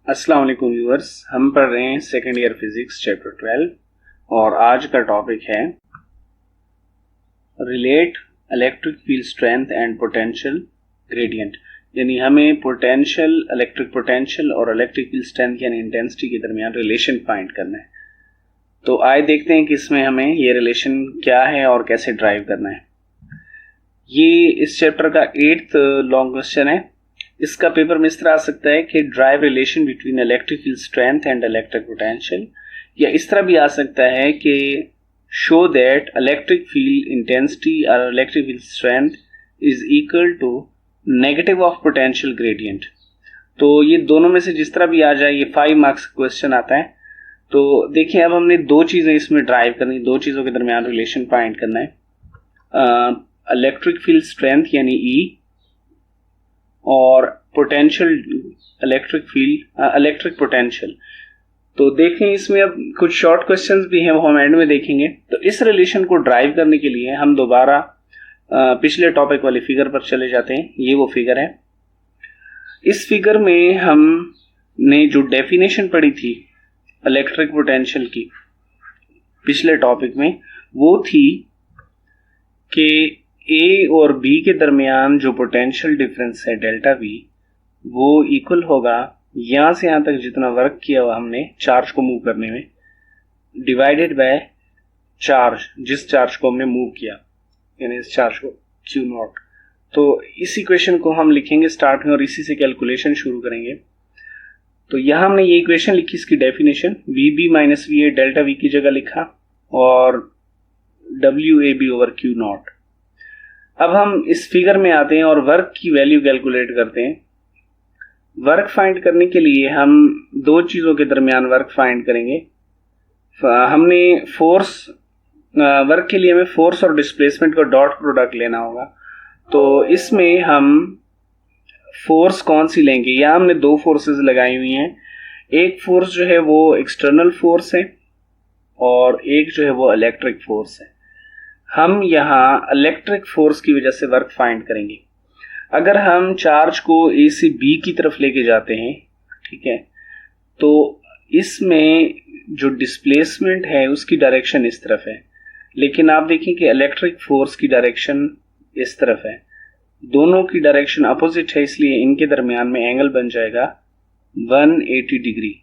अस्सलाम वालेकुम व्यूअर्स, हम पढ़ रहे हैं सेकेंड ईयर फिजिक्स चैप्टर 12 और आज का टॉपिक है relate electric field strength and potential gradient. यानी हमें इलेक्ट्रिक पोटेंशियल और इलेक्ट्रिक फील्ड स्ट्रेंथ यानी इंटेंसिटी के दरमियान रिलेशन फाइंड करना है। तो आइए देखते हैं कि इसमें हमें ये रिलेशन क्या है और कैसे ड्राइव करना है। ये इस चैप्टर का 8th लॉन्ग क्वेश्चन है। इसका पेपर में इस तरह आ सकता है कि derive relation between electric field strength and electric potential, या इस तरह भी आ सकता है कि show that electric field intensity और electric field strength is equal to negative of potential gradient. तो ये दोनों में से जिस तरह भी आ जाए, ये 5 मार्क्स क्वेश्चन आता है। तो देखिए, अब हमने दो चीज़ें इसमें ड्राइव करनी, दो चीज़ों के दरमियान रिलेशन फाइंड करना है। इलेक्ट्रिक फील्ड स्ट्रेंथ यानी E और पोटेंशियल इलेक्ट्रिक पोटेंशियल। तो देखें, इसमें अब कुछ शॉर्ट क्वेश्चंस भी हैं, वो हम एंड में देखेंगे। तो इस रिलेशन को ड्राइव करने के लिए हम दोबारा पिछले टॉपिक वाली फिगर पर चले जाते हैं। ये वो फिगर है। इस फिगर में हमने जो डेफिनेशन पढ़ी थी इलेक्ट्रिक पोटेंशियल की पिछले टॉपिक में, वो थी कि ए और बी के दरमियान जो पोटेंशियल डिफरेंस है डेल्टा वी, वो इक्वल होगा यहाँ से यहाँ तक जितना वर्क किया हुआ हमने चार्ज को मूव करने में, डिवाइडेड बाय चार्ज, जिस चार्ज को हमने मूव किया, यानी इस चार्ज को क्यू नॉट। तो इस इक्वेशन को हम लिखेंगे स्टार्ट में और इसी से कैलकुलेशन शुरू करेंगे। तो यहाँ हमने ये इक्वेशन लिखी, इसकी definition V B minus V A delta V की जगह लिखा और W A B over Q naught. अब हम इस फिगर में आते हैं और वर्क की वैल्यू कैलकुलेट करते हैं। वर्क फाइंड करने के लिए हम दो चीज़ों के दरमियान वर्क फाइंड करेंगे। हमने वर्क के लिए हमें फोर्स और डिस्प्लेसमेंट का डॉट प्रोडक्ट लेना होगा। तो इसमें हम फोर्स कौन सी लेंगे, या हमने दो फोर्सेस लगाई हुई हैं। एक फोर्स जो है वो एक्सटर्नल फोर्स है और एक जो है वो इलेक्ट्रिक फोर्स है। हम यहाँ इलेक्ट्रिक फोर्स की वजह से वर्क फाइंड करेंगे। अगर हम चार्ज को ए से बी की तरफ लेके जाते हैं, ठीक है, तो इसमें जो डिस्प्लेसमेंट है उसकी डायरेक्शन इस तरफ है, लेकिन आप देखें कि इलेक्ट्रिक फोर्स की डायरेक्शन इस तरफ है। दोनों की डायरेक्शन अपोजिट है, इसलिए इनके दरमियान में एंगल बन जाएगा 180 डिग्री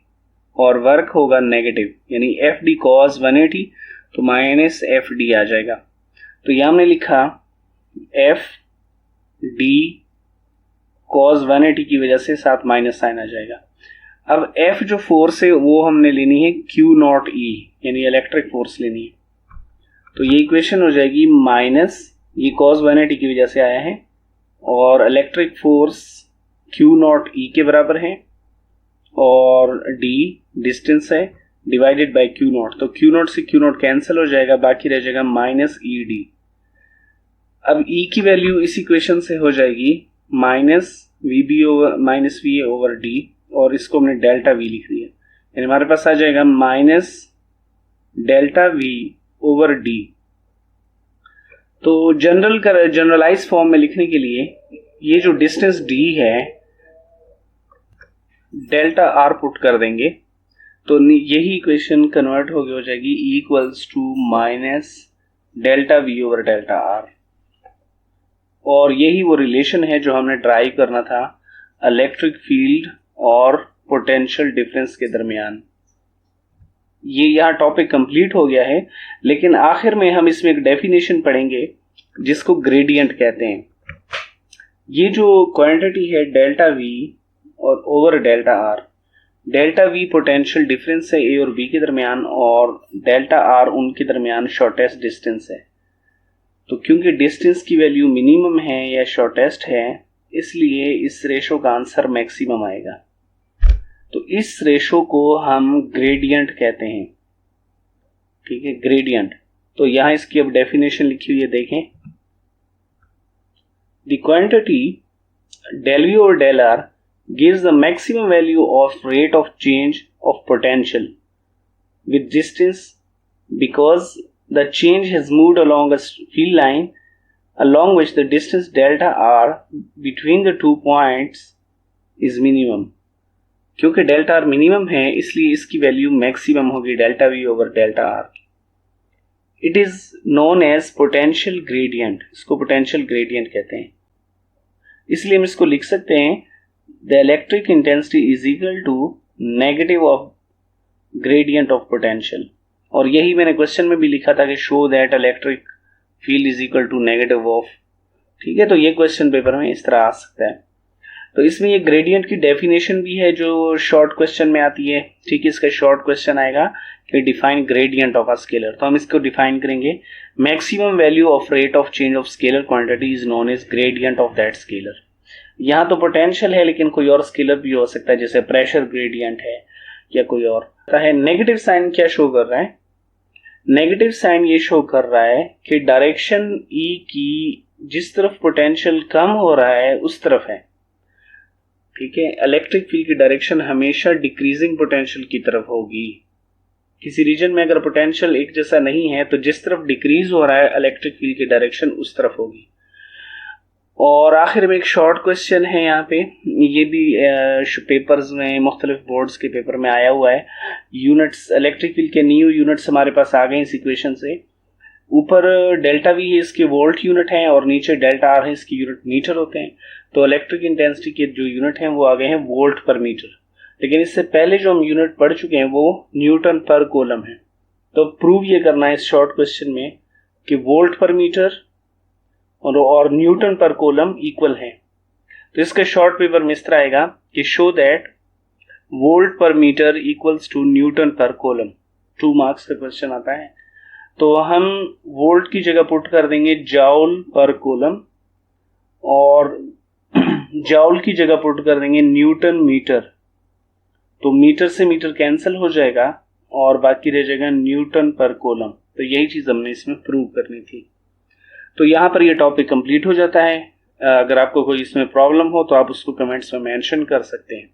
और वर्क होगा नेगेटिव, यानी एफ डी कॉस 180 तो माइनस एफ डी आ जाएगा। तो यह हमने लिखा एफ डी कॉस 180 की वजह से साथ माइनस साइन आ जाएगा। अब एफ जो फोर्स है वो हमने लेनी है क्यू नॉट ई, यानी इलेक्ट्रिक फोर्स लेनी है। तो ये इक्वेशन हो जाएगी माइनस, ये कॉस 180 की वजह से आया है, और इलेक्ट्रिक फोर्स क्यू नॉट ई के बराबर है और डी डिस्टेंस है डिवाइडेड बाय क्यू नॉट। तो क्यू नॉट से क्यू नॉट कैंसिल हो जाएगा, बाकी रह जाएगा माइनस ई डी। अब ई की वैल्यू इस इक्वेशन से हो जाएगी minus V B over minus V A over D, और इसको हमने डेल्टा वी लिख दिया, यानी हमारे पास आ जाएगा minus delta V over D. तो जनरलाइज फॉर्म में लिखने के लिए ये जो डिस्टेंस डी है डेल्टा आर पुट कर देंगे, तो यही इक्वेशन कन्वर्ट हो जाएगी E equals to minus delta V over delta R. और यही वो रिलेशन है जो हमने ड्राइव करना था इलेक्ट्रिक फील्ड और पोटेंशियल डिफरेंस के दरमियान। ये यहाँ टॉपिक कंप्लीट हो गया है, लेकिन आखिर में हम इसमें एक डेफिनेशन पढ़ेंगे जिसको ग्रेडियंट कहते हैं। ये जो क्वांटिटी है डेल्टा वी और over delta are, delta we potential difference है ए और बी के दरमियान, और डेल्टा आर उनके दरमियान शॉर्टेस्ट डिस्टेंस है। तो क्योंकि डिस्टेंस की वैल्यू मिनिमम है या शॉर्टेस्ट है, इसलिए इस रेशो का आंसर मैक्सिमम आएगा। तो इस रेशो को हम ग्रेडियंट कहते हैं, ठीक है, ग्रेडियंट। तो यहाँ इसकी अब डेफिनेशन लिखी हुई है, देखें। द क्वांटिटी डेल वी और del R gives the maximum value of rate of change of potential with distance because the change has moved along a field line along which the distance delta r between the 2 points is minimum। क्योंकि delta R minimum है इसलिए इसकी value maximum होगी delta V over delta R. It is known as potential gradient, इसको potential gradient कहते हैं। इसलिए हम इसको लिख सकते हैं the electric intensity is equal to negative of gradient of potential. और यही मैंने क्वेश्चन में भी लिखा था कि show that electric field is equal to negative of. ठीक है, तो ये क्वेश्चन पेपर में इस तरह आ सकता है। तो इसमें ये ग्रेडियंट की डेफिनेशन भी है जो शॉर्ट क्वेश्चन में आती है। ठीक है, इसका शॉर्ट क्वेश्चन आएगा कि define gradient of a scalar, तो हम इसको डिफाइन करेंगे maximum value of rate of change of scalar quantity is known as gradient of that scalar. यहाँ तो पोटेंशियल है लेकिन कोई और स्केलर भी हो सकता है, जैसे प्रेशर ग्रेडियंट है या कोई और है। नेगेटिव साइन क्या शो कर रहा है? नेगेटिव साइन ये शो कर रहा है कि डायरेक्शन ई की जिस तरफ पोटेंशियल कम हो रहा है उस तरफ है। ठीक है, इलेक्ट्रिक फील्ड की डायरेक्शन हमेशा डिक्रीजिंग पोटेंशियल की तरफ होगी। किसी रीजन में अगर पोटेंशियल एक जैसा नहीं है तो जिस तरफ डिक्रीज हो रहा है इलेक्ट्रिक फील्ड की डायरेक्शन उस तरफ होगी। और आखिर में एक शॉर्ट क्वेश्चन है यहाँ पे, ये भी पेपर्स में मुख्तलिफ बोर्ड्स के पेपर में आया हुआ है। यूनिट्स, इलेक्ट्रिक फील्ड के न्यू यूनिट्स हमारे पास आ गए इस इक्वेशन से। ऊपर डेल्टा वी है इसके वोल्ट यूनिट है और नीचे डेल्टा आर है इसके यूनिट मीटर होते हैं। तो इलेक्ट्रिक इंटेंसिटी के जो यूनिट हैं वो आ गए हैं वोल्ट पर मीटर, लेकिन इससे पहले जो हम यूनिट पढ़ चुके हैं वो न्यूटन पर कूलम है। तो प्रूव ये करना है इस शॉर्ट क्वेश्चन में कि वोल्ट पर मीटर और न्यूटन पर कूलम इक्वल है। तो इसका शॉर्ट पेपर में इस तरह आएगा कि शो दैट वोल्ट पर मीटर इक्वल्स टू न्यूटन पर कूलम। 2 मार्क्स का क्वेश्चन आता है। तो हम वोल्ट की जगह पुट कर देंगे जाउल पर कूलम और जाउल की जगह पुट कर देंगे न्यूटन मीटर। तो मीटर से मीटर कैंसिल हो जाएगा और बाकी रह जाएगा न्यूटन पर कूलम। तो यही चीज हमने इसमें प्रूव करनी थी। तो यहाँ पर ये टॉपिक कंप्लीट हो जाता है। अगर आपको कोई इसमें प्रॉब्लम हो तो आप उसको कमेंट्स में मेंशन कर सकते हैं।